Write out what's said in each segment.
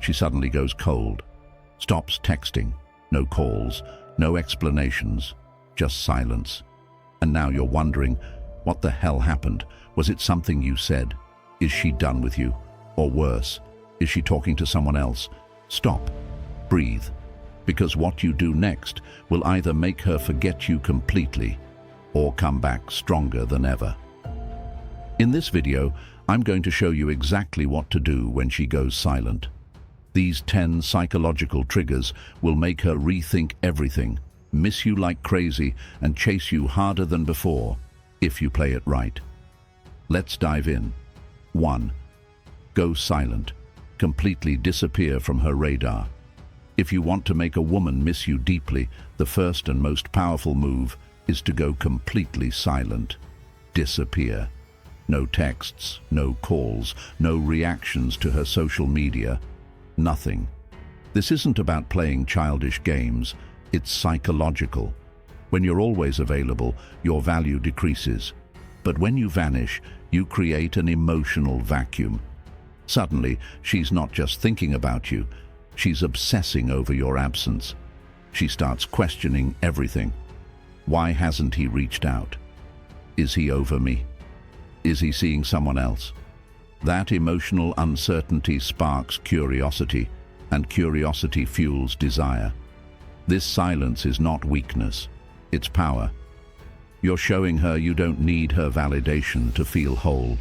she suddenly goes cold, stops texting, no calls, no explanations, just silence. And now you're wondering, what the hell happened? Was it something you said? Is she done with you? Or worse, is she talking to someone else? Stop. Breathe. Because what you do next will either make her forget you completely or come back stronger than ever. In this video, I'm going to show you exactly what to do when she goes silent. These 10 psychological triggers will make her rethink everything, miss you like crazy, and chase you harder than before, if you play it right. Let's dive in. 1. Go silent. Completely disappear from her radar. If you want to make a woman miss you deeply, the first and most powerful move is to go completely silent. Disappear. No texts, no calls, no reactions to her social media. Nothing. This isn't about playing childish games, it's psychological. When you're always available, your value decreases. But when you vanish, you create an emotional vacuum. Suddenly, she's not just thinking about you, she's obsessing over your absence. She starts questioning everything. Why hasn't he reached out? Is he over me? Is he seeing someone else? That emotional uncertainty sparks curiosity, and curiosity fuels desire. This silence is not weakness, it's power. You're showing her you don't need her validation to feel whole.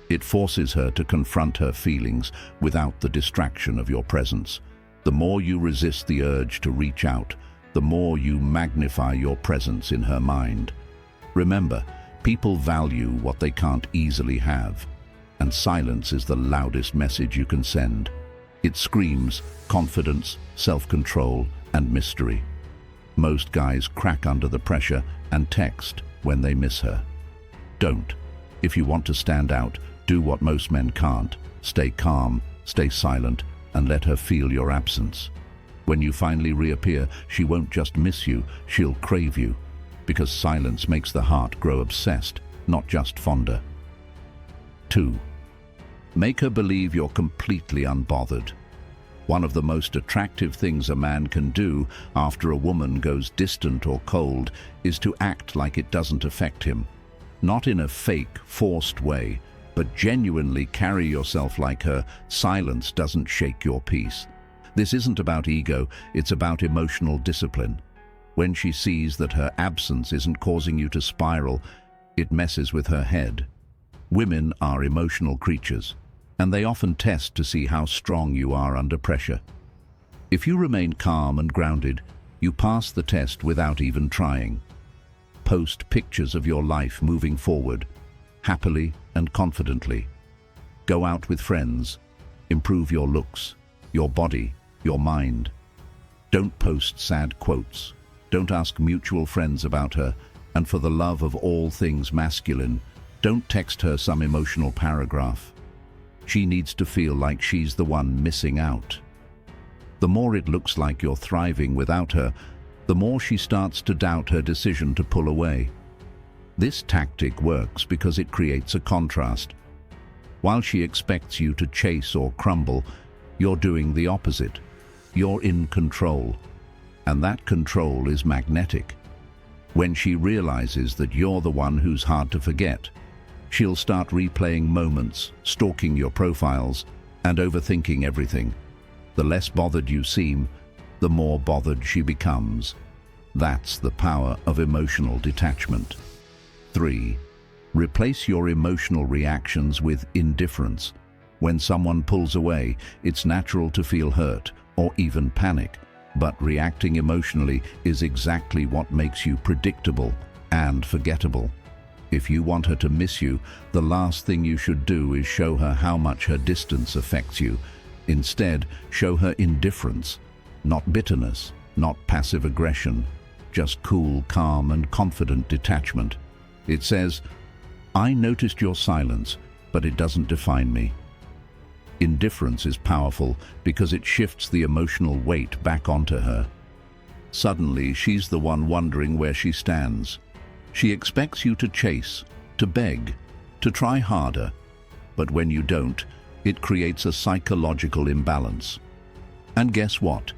It forces her to confront her feelings without the distraction of your presence. The more you resist the urge to reach out, the more you magnify your presence in her mind. Remember, people value what they can't easily have, and silence is the loudest message you can send. It screams confidence, self-control, and mystery. Most guys crack under the pressure and text when they miss her. Don't. If you want to stand out, do what most men can't. Stay calm, stay silent, and let her feel your absence. When you finally reappear, she won't just miss you, she'll crave you. Because silence makes the heart grow obsessed, not just fonder. 2. Make her believe you're completely unbothered. One of the most attractive things a man can do after a woman goes distant or cold is to act like it doesn't affect him. Not in a fake, forced way, but genuinely carry yourself like her silence doesn't shake your peace. This isn't about ego, it's about emotional discipline. When she sees that her absence isn't causing you to spiral, it messes with her head. Women are emotional creatures, and they often test to see how strong you are under pressure. If you remain calm and grounded, you pass the test without even trying. Post pictures of your life moving forward, happily and confidently. Go out with friends. Improve your looks, your body, your mind. Don't post sad quotes. Don't ask mutual friends about her. And for the love of all things masculine, don't text her some emotional paragraph. She needs to feel like she's the one missing out. The more it looks like you're thriving without her, the more she starts to doubt her decision to pull away. This tactic works because it creates a contrast. While she expects you to chase or crumble, you're doing the opposite. You're in control, and that control is magnetic. When she realizes that you're the one who's hard to forget, she'll start replaying moments, stalking your profiles, and overthinking everything. The less bothered you seem, the more bothered she becomes. That's the power of emotional detachment. 3. Replace your emotional reactions with indifference. When someone pulls away, it's natural to feel hurt or even panic, but reacting emotionally is exactly what makes you predictable and forgettable. If you want her to miss you, the last thing you should do is show her how much her distance affects you. Instead, show her indifference, not bitterness, not passive aggression, just cool, calm, and confident detachment. It says, I noticed your silence, but it doesn't define me. Indifference is powerful because it shifts the emotional weight back onto her. Suddenly, she's the one wondering where she stands. She expects you to chase, to beg, to try harder. But when you don't, it creates a psychological imbalance. And guess what?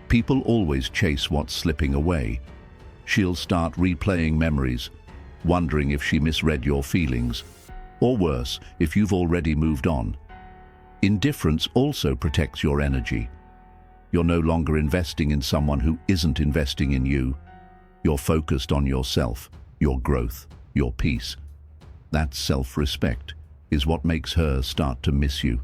People always chase what's slipping away. She'll start replaying memories, wondering if she misread your feelings, or worse, if you've already moved on. Indifference also protects your energy. You're no longer investing in someone who isn't investing in you. You're focused on yourself, your growth, your peace. That self-respect is what makes her start to miss you.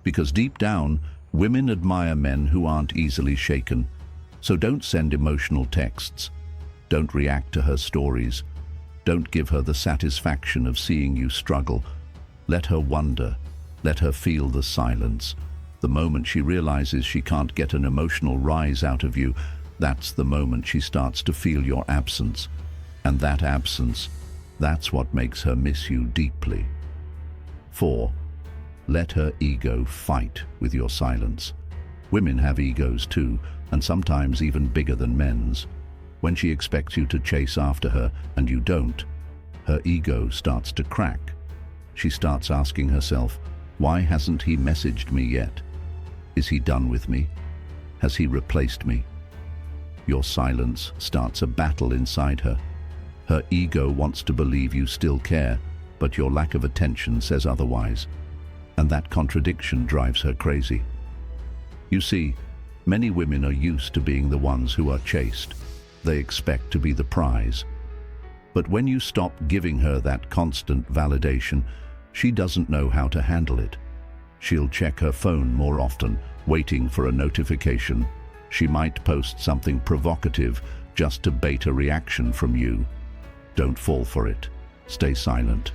Because deep down, women admire men who aren't easily shaken. So don't send emotional texts. Don't react to her stories. Don't give her the satisfaction of seeing you struggle. Let her wonder. Let her feel the silence. The moment she realizes she can't get an emotional rise out of you, that's the moment she starts to feel your absence. And that absence, that's what makes her miss you deeply. 4. Let her ego fight with your silence. Women have egos too, and sometimes even bigger than men's. When she expects you to chase after her and you don't, her ego starts to crack. She starts asking herself, why hasn't he messaged me yet? Is he done with me? Has he replaced me? Your silence starts a battle inside her. Her ego wants to believe you still care, but your lack of attention says otherwise. And that contradiction drives her crazy. You see, many women are used to being the ones who are chased. They expect to be the prize. But when you stop giving her that constant validation, she doesn't know how to handle it. She'll check her phone more often, waiting for a notification. She might post something provocative just to bait a reaction from you. Don't fall for it. Stay silent.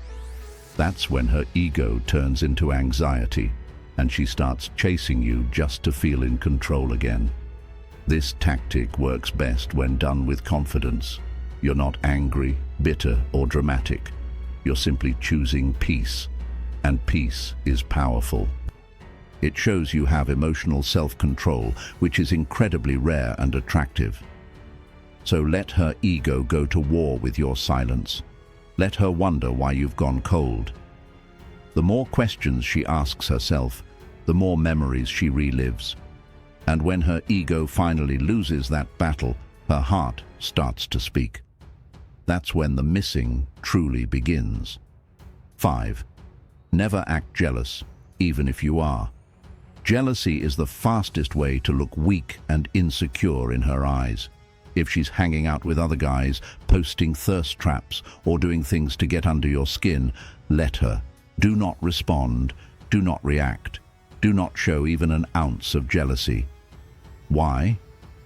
That's when her ego turns into anxiety, and she starts chasing you just to feel in control again. This tactic works best when done with confidence. You're not angry, bitter, or dramatic. You're simply choosing peace, and peace is powerful. It shows you have emotional self-control, which is incredibly rare and attractive. So let her ego go to war with your silence. Let her wonder why you've gone cold. The more questions she asks herself, the more memories she relives. And when her ego finally loses that battle, her heart starts to speak. That's when the missing truly begins. 5. Never act jealous, even if you are. Jealousy is the fastest way to look weak and insecure in her eyes. If she's hanging out with other guys, posting thirst traps, or doing things to get under your skin, let her. Do not respond. Do not react. Do not show even an ounce of jealousy. Why?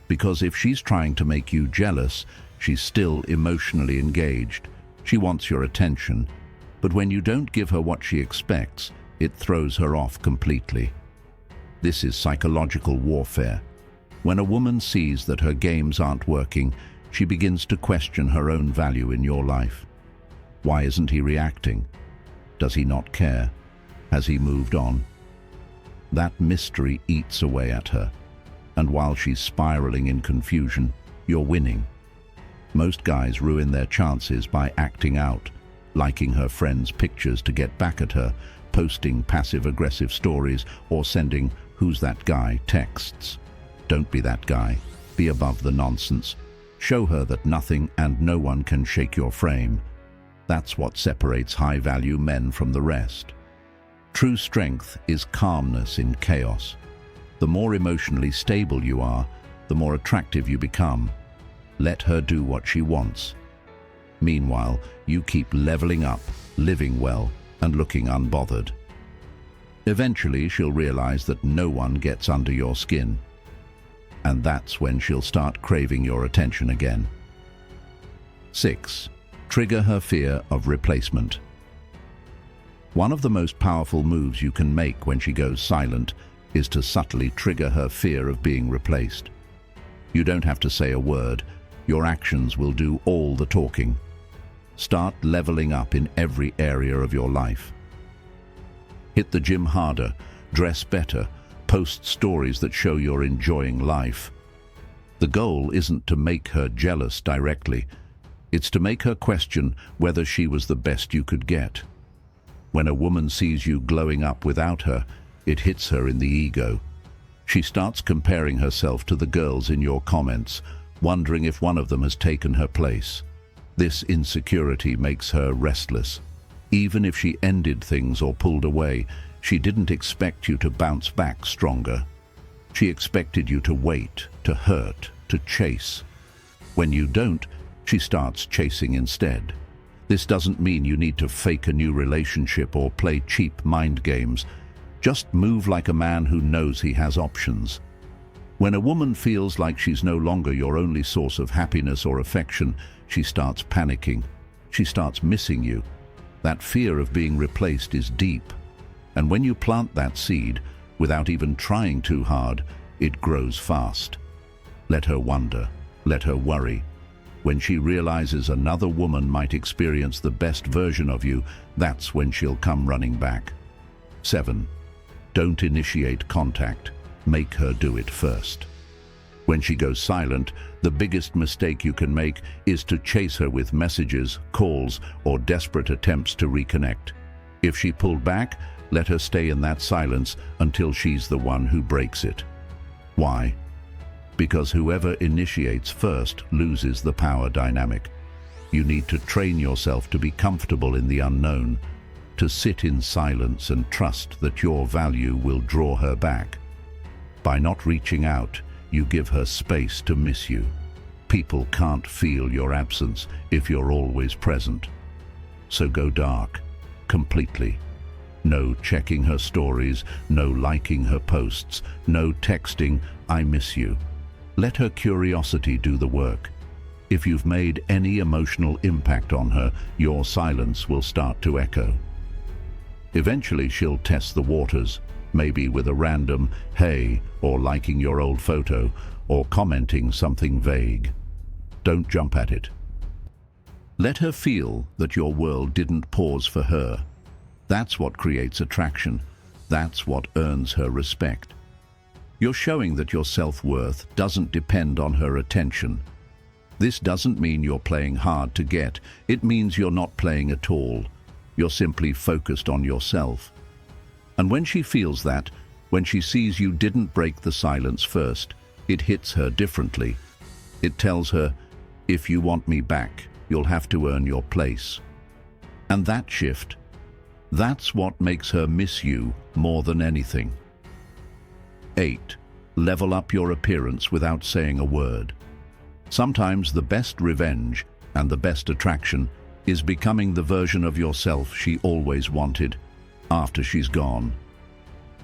Because if she's trying to make you jealous, she's still emotionally engaged. She wants your attention. But when you don't give her what she expects, it throws her off completely. This is psychological warfare. When a woman sees that her games aren't working, she begins to question her own value in your life. Why isn't he reacting? Does he not care? Has he moved on? That mystery eats away at her. And while she's spiraling in confusion, you're winning. Most guys ruin their chances by acting out, liking her friends' pictures to get back at her, posting passive-aggressive stories, or sending "who's that guy" texts. Don't be that guy. Be above the nonsense. Show her that nothing and no one can shake your frame. That's what separates high-value men from the rest. True strength is calmness in chaos. The more emotionally stable you are, the more attractive you become. Let her do what she wants. Meanwhile, you keep leveling up, living well, and looking unbothered. Eventually, she'll realize that no one gets under your skin. And that's when she'll start craving your attention again. 6. Trigger her fear of replacement. One of the most powerful moves you can make when she goes silent is to subtly trigger her fear of being replaced. You don't have to say a word. Your actions will do all the talking. Start leveling up in every area of your life. Hit the gym harder, dress better, post stories that show you're enjoying life. The goal isn't to make her jealous directly. It's to make her question whether she was the best you could get. When a woman sees you glowing up without her, it hits her in the ego. She starts comparing herself to the girls in your comments, wondering if one of them has taken her place. This insecurity makes her restless. Even if she ended things or pulled away, she didn't expect you to bounce back stronger. She expected you to wait, to hurt, to chase. When you don't, she starts chasing instead. This doesn't mean you need to fake a new relationship or play cheap mind games. Just move like a man who knows he has options. When a woman feels like she's no longer your only source of happiness or affection, she starts panicking. She starts missing you. That fear of being replaced is deep. And when you plant that seed, without even trying too hard, it grows fast. Let her wonder. Let her worry. When she realizes another woman might experience the best version of you, that's when she'll come running back. 7. Don't initiate contact. Make her do it first. When she goes silent, the biggest mistake you can make is to chase her with messages, calls, or desperate attempts to reconnect. If she pulled back, let her stay in that silence until she's the one who breaks it. Why? Because whoever initiates first loses the power dynamic. You need to train yourself to be comfortable in the unknown, to sit in silence and trust that your value will draw her back. By not reaching out, you give her space to miss you. People can't feel your absence if you're always present. So go dark, completely. No checking her stories, no liking her posts, no texting, "I miss you." Let her curiosity do the work. If you've made any emotional impact on her, your silence will start to echo. Eventually she'll test the waters, maybe with a random "hey" or liking your old photo or commenting something vague. Don't jump at it. Let her feel that your world didn't pause for her. That's what creates attraction. That's what earns her respect. You're showing that your self-worth doesn't depend on her attention. This doesn't mean you're playing hard to get. It means you're not playing at all. You're simply focused on yourself. And when she feels that, when she sees you didn't break the silence first, it hits her differently. It tells her, if you want me back, you'll have to earn your place. And that shift, that's what makes her miss you more than anything. 8. Level up your appearance without saying a word. Sometimes the best revenge and the best attraction is becoming the version of yourself she always wanted after she's gone.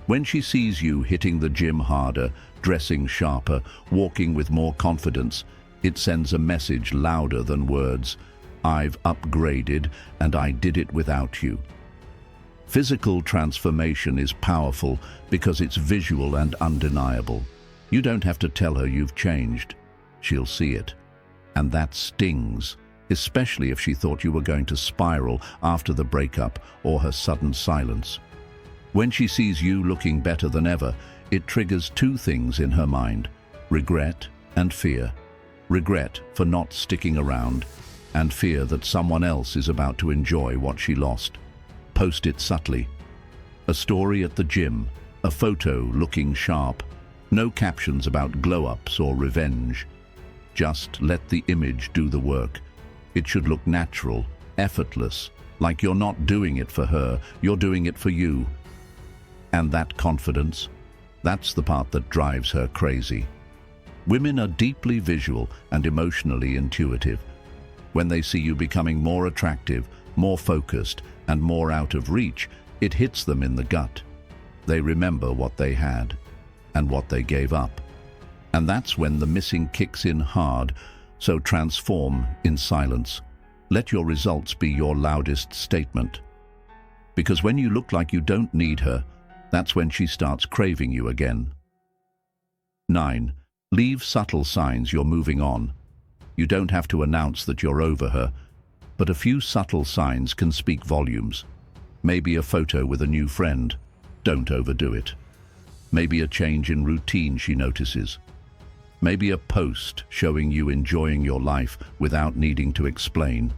When she sees you hitting the gym harder, dressing sharper, walking with more confidence, it sends a message louder than words. I've upgraded and I did it without you. Physical transformation is powerful because it's visual and undeniable. You don't have to tell her you've changed. She'll see it. And that stings, especially if she thought you were going to spiral after the breakup or her sudden silence. When she sees you looking better than ever, it triggers two things in her mind: regret and fear. Regret for not sticking around, and fear that someone else is about to enjoy what she lost. Post it subtly. A story at the gym, a photo looking sharp, no captions about glow-ups or revenge. Just let the image do the work. It should look natural, effortless, like you're not doing it for her, you're doing it for you. And that confidence, that's the part that drives her crazy. Women are deeply visual and emotionally intuitive. When they see you becoming more attractive, more focused, and more out of reach, it hits them in the gut. They remember what they had and what they gave up. And that's when the missing kicks in hard, so transform in silence. Let your results be your loudest statement. Because when you look like you don't need her, that's when she starts craving you again. 9. Leave subtle signs you're moving on. You don't have to announce that you're over her, but a few subtle signs can speak volumes. Maybe a photo with a new friend. Don't overdo it. Maybe a change in routine she notices. Maybe a post showing you enjoying your life without needing to explain.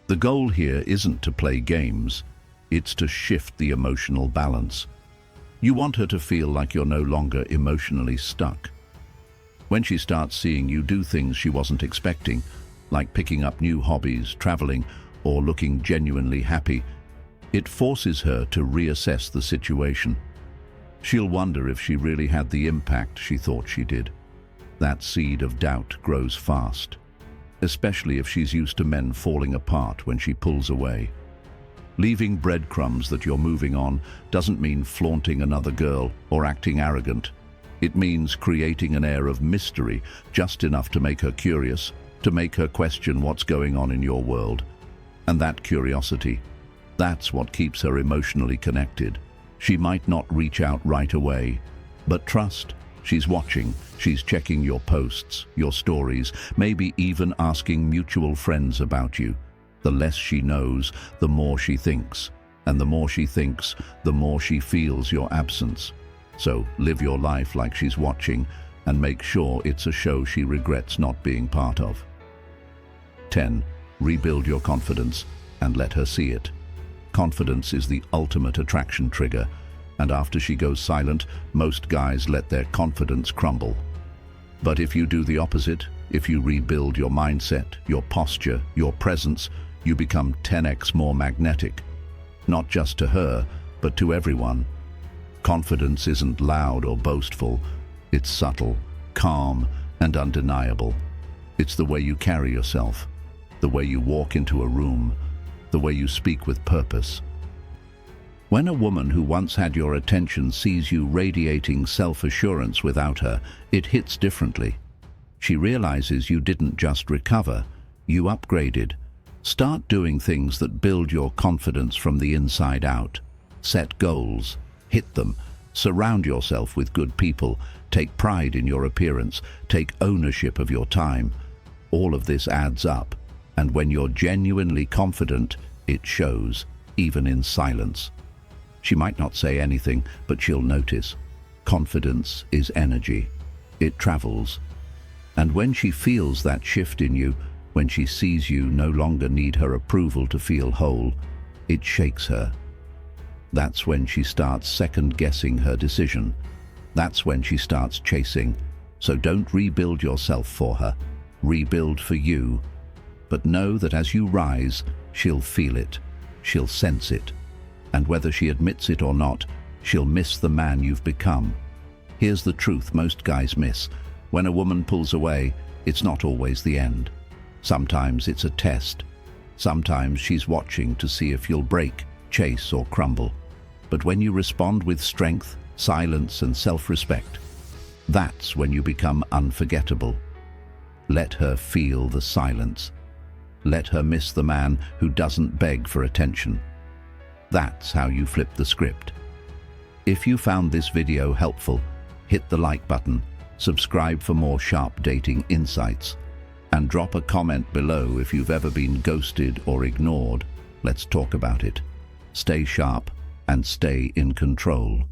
The goal here isn't to play games, it's to shift the emotional balance. You want her to feel like you're no longer emotionally stuck. When she starts seeing you do things she wasn't expecting, like picking up new hobbies, traveling, or looking genuinely happy, it forces her to reassess the situation. She'll wonder if she really had the impact she thought she did. That seed of doubt grows fast, especially if she's used to men falling apart when she pulls away. Leaving breadcrumbs that you're moving on doesn't mean flaunting another girl or acting arrogant. It means creating an air of mystery, just enough to make her curious, to make her question what's going on in your world. And that curiosity, that's what keeps her emotionally connected. She might not reach out right away, but trust, she's watching, she's checking your posts, your stories, maybe even asking mutual friends about you. The less she knows, the more she thinks. And the more she thinks, the more she feels your absence. So live your life like she's watching and make sure it's a show she regrets not being part of. 10. Rebuild your confidence and let her see it. Confidence is the ultimate attraction trigger, and after she goes silent, most guys let their confidence crumble. But if you do the opposite, if you rebuild your mindset, your posture, your presence, you become 10x more magnetic. Not just to her, but to everyone. Confidence isn't loud or boastful. It's subtle, calm, and undeniable. It's the way you carry yourself, the way you walk into a room, the way you speak with purpose. When a woman who once had your attention sees you radiating self-assurance without her, it hits differently. She realizes you didn't just recover, you upgraded. Start doing things that build your confidence from the inside out. Set goals, hit them, surround yourself with good people, take pride in your appearance, take ownership of your time. All of this adds up, and when you're genuinely confident, it shows, even in silence. She might not say anything, but she'll notice. Confidence is energy. It travels. And when she feels that shift in you, when she sees you no longer need her approval to feel whole, it shakes her. That's when she starts second-guessing her decision. That's when she starts chasing. So don't rebuild yourself for her. Rebuild for you. But know that as you rise, she'll feel it. She'll sense it. And whether she admits it or not, she'll miss the man you've become. Here's the truth most guys miss. When a woman pulls away, it's not always the end. Sometimes it's a test. Sometimes she's watching to see if you'll break, chase, or crumble. But when you respond with strength, silence, and self-respect, that's when you become unforgettable. Let her feel the silence. Let her miss the man who doesn't beg for attention. That's how you flip the script. If you found this video helpful, hit the like button, subscribe for more sharp dating insights, and drop a comment below if you've ever been ghosted or ignored. Let's talk about it. Stay sharp and stay in control.